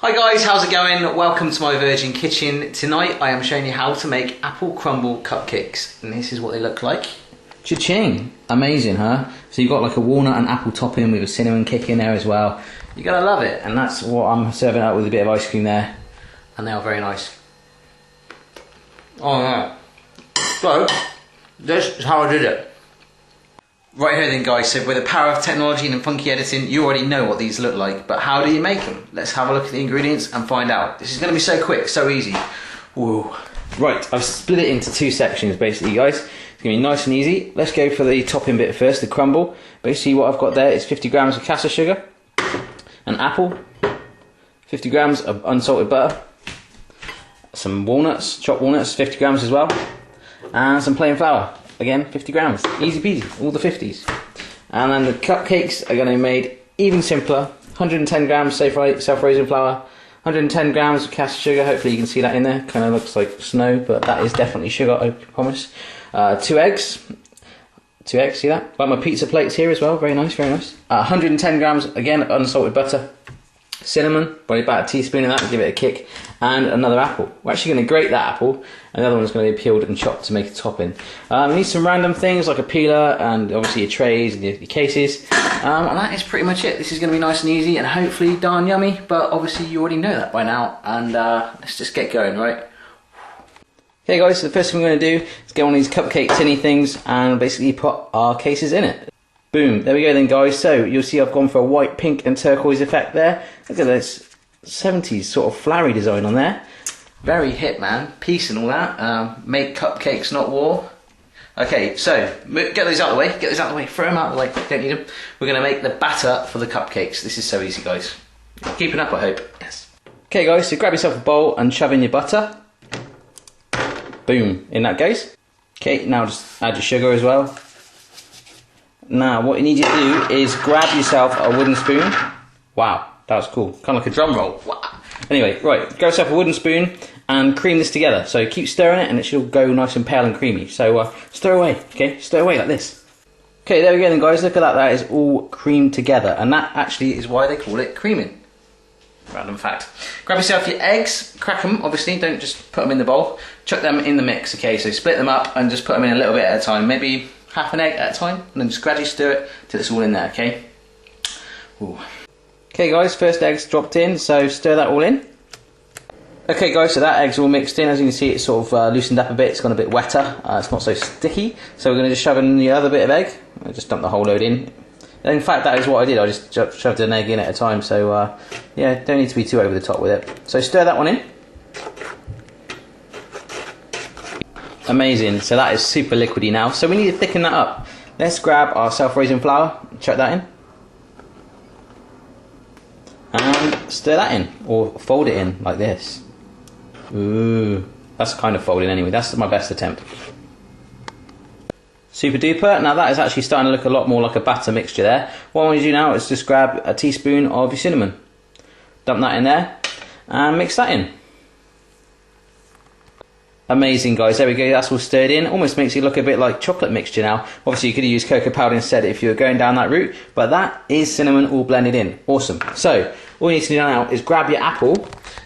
Hi guys, how's it going? Welcome to my Virgin Kitchen. Tonight I am showing you how to make apple crumble cupcakes, and this is what they look like. Cha-ching! Amazing, huh? So you've got like a walnut and apple topping with a cinnamon kick in there as well. You're gonna love it, and that's what I'm serving out with a bit of ice cream there, and they are very nice. Oh yeah. So, this is how I did it. Right here then guys, so with the power of technology and funky editing, you already know what these look like, but how do you make them? Let's have a look at the ingredients and find out. This is going to be so quick, so easy. Whoa. Right, I've split it into two sections basically guys. It's going to be nice and easy. Let's go for the topping bit first, the crumble. Basically what I've got there is 50 grams of caster sugar, an apple, 50 grams of unsalted butter, some walnuts, chopped walnuts, 50 grams as well, and some plain flour. Again, 50 grams, easy peasy, all the 50s. And then the cupcakes are going to be made even simpler. 110 grams self-raising flour, 110 grams of caster sugar, hopefully you can see that in there, kind of looks like snow, but that is definitely sugar, I promise. 2 eggs, see that? Like my pizza plates here as well, very nice, very nice. 110 grams, again, unsalted butter, cinnamon, probably about a teaspoon of that to give it a kick, and another apple. We're actually going to grate that apple, and the other one's going to be peeled and chopped to make a topping. We need some random things like a peeler and obviously your trays and your cases, and that is pretty much it. This is going to be nice and easy and hopefully darn yummy, but obviously you already know that by now, and let's just get going, right? Okay guys, so the first thing we're going to do is get one of these cupcake tinny things and basically put our cases in it. Boom, there we go then guys. So you'll see I've gone for a white, pink and turquoise effect there. Look at this 70s sort of flowery design on there. Very hip, man. Peace and all that. Make cupcakes, not war. Okay, so get those out of the way. Get those out of the way. Throw them out of the way. Don't need them. We're going to make the batter for the cupcakes. This is so easy, guys. Keeping up, I hope. Yes. Okay, guys. So grab yourself a bowl and shove in your butter. Boom. In that goes. Okay. Now just add your sugar as well. Now, what you need to do is grab yourself a wooden spoon. Wow, that was cool. Kind of like a drum roll. Wow. Anyway, right, grab yourself a wooden spoon and cream this together. So keep stirring it and it should go nice and pale and creamy. So stir away, okay? Stir away like this. Okay, there we go then guys. Look at that. That is all creamed together. And that actually is why they call it creaming. Random fact. Grab yourself your eggs, crack them, obviously. Don't just put them in the bowl. Chuck them in the mix, okay? So split them up and just put them in a little bit at a time. Maybe half an egg at a time, and then just gradually stir it till it's all in there, okay? Ooh. Okay guys, first egg's dropped in, so stir that all in. Okay guys, so that egg's all mixed in. As you can see, it's sort of loosened up a bit, it's gone a bit wetter, it's not so sticky. So we're going to just shove in the other bit of egg. I'll just dump the whole load in. And in fact, that is what I did, I just shoved an egg in at a time, so yeah, don't need to be too over the top with it. So stir that one in. Amazing, so that is super liquidy now. So we need to thicken that up. Let's grab our self-raising flour, chuck that in. And stir that in, or fold it in like this. Ooh, that's kind of folding anyway, that's my best attempt. Super duper, now that is actually starting to look a lot more like a batter mixture there. What I want you to do now is just grab a teaspoon of your cinnamon. Dump that in there, and mix that in. Amazing guys, there we go, that's all stirred in. Almost makes it look a bit like chocolate mixture now. Obviously you could have used cocoa powder instead if you were going down that route, but that is cinnamon all blended in. Awesome. So, all you need to do now is grab your apple.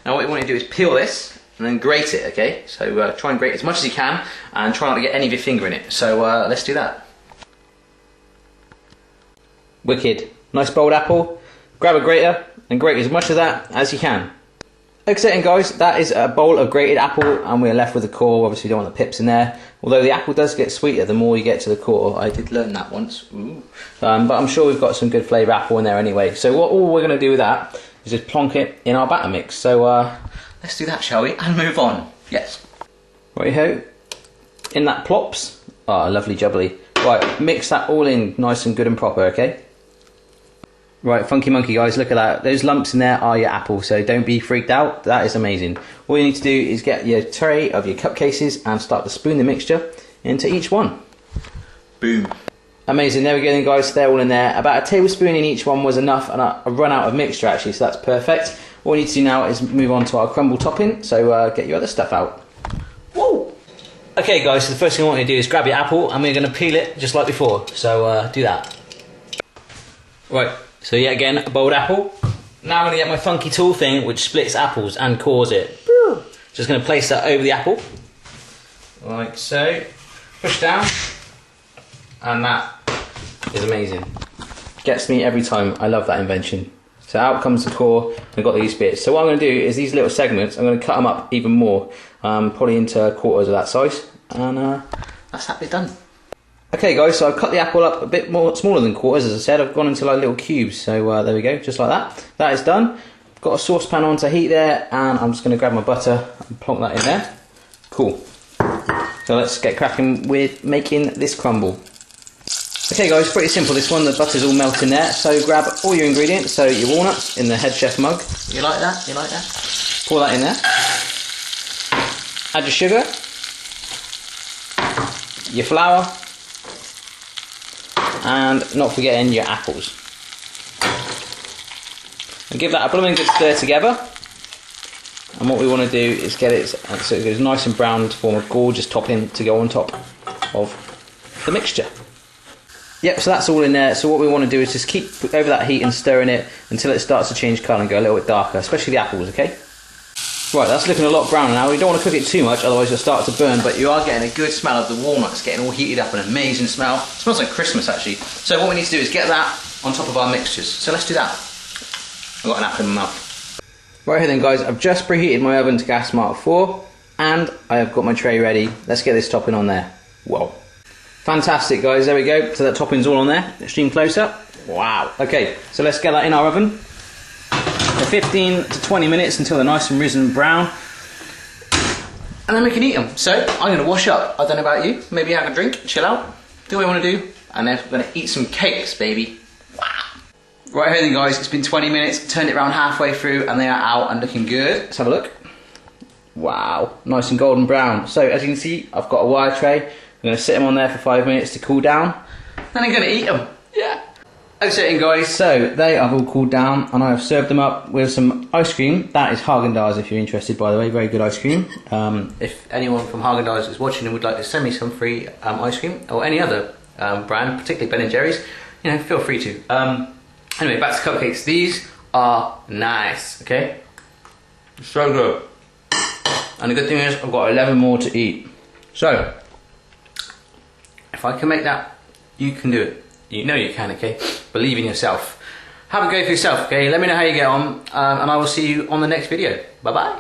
Now what you want to do is peel this and then grate it, okay? So try and grate as much as you can and try not to get any of your finger in it. So let's do that. Wicked. Nice bold apple. Grab a grater and grate as much of that as you can. Exciting guys, that is a bowl of grated apple and we're left with the core. Obviously we don't want the pips in there, although the apple does get sweeter the more you get to the core. I did learn that once. Ooh. But I'm sure we've got some good flavour apple in there anyway. So all we're going to do with that is just plonk it in our batter mix. So let's do that, shall we, and move on. Yes. Righty-ho. In that plops. Ah, lovely jubbly. Right, mix that all in nice and good and proper, okay? Right, funky monkey guys, look at that. Those lumps in there are your apple, so don't be freaked out. That is amazing. All you need to do is get your tray of your cupcases and start to spoon the mixture into each one. Boom. Amazing, there we go then guys, they're all in there. About a tablespoon in each one was enough, and I run out of mixture actually, so that's perfect. All you need to do now is move on to our crumble topping, so get your other stuff out. Whoa! Okay guys, so the first thing I want you to do is grab your apple, and we're going to peel it just like before, so do that. Right. So yet again, a boiled apple, Now I'm going to get my funky tool thing which splits apples and cores it. Just going to place that over the apple, like so. Push down, and that is amazing. Gets me every time. I love that invention. So out comes the core. I've got these bits. So what I'm going to do is these little segments, I'm going to cut them up even more, probably into quarters of that size, and that's that bit done. Okay guys, so I've cut the apple up a bit more smaller than quarters, as I said. I've gone into like little cubes, so there we go, just like that. That is done. Got a saucepan on to heat there, and I'm just going to grab my butter and plonk that in there. Cool. So let's get cracking with making this crumble. Okay guys, pretty simple this one. The butter's all melting there. So grab all your ingredients. So your walnuts in the head chef mug. You like that? You like that? Pour that in there. Add your sugar. Your flour. And not forgetting your apples. And give that a blooming good stir together. And what we want to do is get it so it goes nice and brown to form a gorgeous topping to go on top of the mixture. Yep, so that's all in there. So what we want to do is just keep over that heat and stirring it until it starts to change colour and go a little bit darker, especially the apples, okay? Right, that's looking a lot browner now. We don't want to cook it too much, otherwise it'll start to burn, but you are getting a good smell of the walnuts getting all heated up, an amazing smell. It smells like Christmas actually. So what we need to do is get that on top of our mixtures. So let's do that. I've got an apple in my mouth. Right here then guys, I've just preheated my oven to gas mark 4 and I have got my tray ready. Let's get this topping on there. Whoa. Fantastic guys, there we go. So that topping's all on there. Extreme close up. Wow. Okay, so let's get that in our oven for 15 to 20 minutes until they're nice and risen brown. And then we can eat them. So I'm going to wash up. I don't know about you. Maybe have a drink, chill out, do what you want to do. And then we're going to eat some cakes, baby. Right here then guys, it's been 20 minutes, turned it around halfway through and they are out and looking good. Let's have a look. Wow, nice and golden brown. So as you can see, I've got a wire tray. I'm going to sit them on there for 5 minutes to cool down. Then I'm going to eat them. Yeah. Okay guys, so they have all cooled down and I have served them up with some ice cream. That is Haagen-Dazs if you're interested, by the way, very good ice cream. If anyone from Haagen-Dazs is watching and would like to send me some free ice cream or any other brand, particularly Ben & Jerry's, you know, feel free to. Anyway, back to cupcakes. These are nice, okay? So good. And the good thing is, I've got 11 more to eat. So, if I can make that, you can do it. You know you can, okay? Believe in yourself. Have a go for yourself, okay? Let me know how you get on, and I will see you on the next video. Bye-bye.